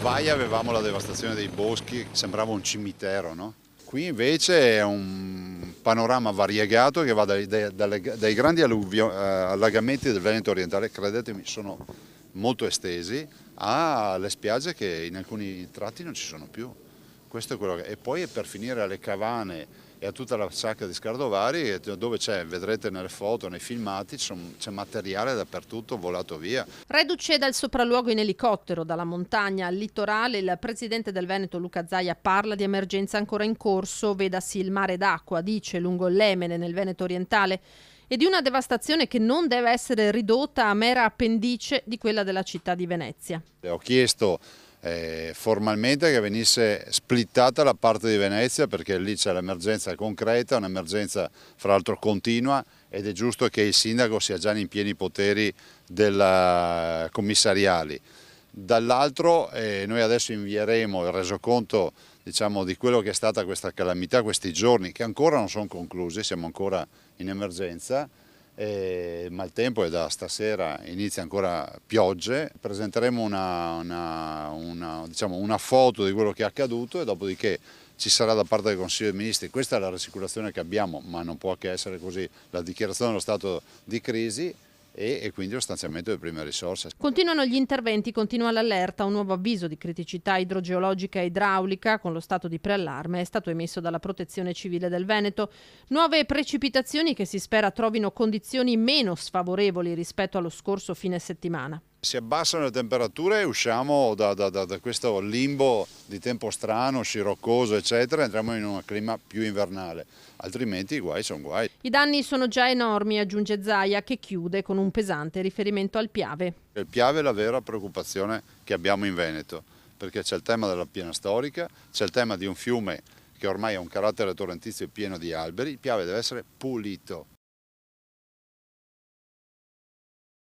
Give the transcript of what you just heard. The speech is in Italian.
Vai avevamo la devastazione dei boschi, sembrava un cimitero, no? Qui invece è un panorama variegato che va dai grandi allagamenti del Veneto orientale, credetemi, sono molto estesi, alle spiagge che in alcuni tratti non ci sono più. Questo è quello e poi per finire alle Cavane e a tutta la sacca di Scardovari dove c'è, vedrete nelle foto, nei filmati, c'è materiale dappertutto volato via. Reduce dal sopralluogo in elicottero dalla montagna al litorale, il presidente del Veneto Luca Zaia parla di emergenza ancora in corso, vedasi il mare d'acqua, dice, lungo il Lemene nel Veneto orientale, e di una devastazione che non deve essere ridotta a mera appendice di quella della città di Venezia. Ho chiesto formalmente che venisse splittata la parte di Venezia perché lì c'è l'emergenza concreta, un'emergenza fra l'altro continua ed è giusto che il sindaco sia già in pieni poteri commissariali. Dall'altro noi adesso invieremo il resoconto, diciamo, di quello che è stata questa calamità, questi giorni che ancora non sono conclusi, siamo ancora in emergenza. Ma il tempo è da stasera, inizia ancora piogge, presenteremo diciamo, una foto di quello che è accaduto e dopodiché ci sarà da parte del Consiglio dei Ministri, questa è la rassicurazione che abbiamo, ma non può che essere così, la dichiarazione dello stato di crisi e quindi lo stanziamento delle prime risorse. Continuano gli interventi, continua l'allerta, un nuovo avviso di criticità idrogeologica e idraulica con lo stato di preallarme è stato emesso dalla Protezione Civile del Veneto. Nuove precipitazioni che si spera trovino condizioni meno sfavorevoli rispetto allo scorso fine settimana. Si abbassano le temperature e usciamo da questo limbo di tempo strano, sciroccoso eccetera, entriamo in un clima più invernale, altrimenti i guai sono guai. I danni sono già enormi, aggiunge Zaia, che chiude con un pesante riferimento al Piave. Il Piave è la vera preoccupazione che abbiamo in Veneto, perché c'è il tema della piana storica, c'è il tema di un fiume che ormai ha un carattere torrentizio pieno di alberi, il Piave deve essere pulito.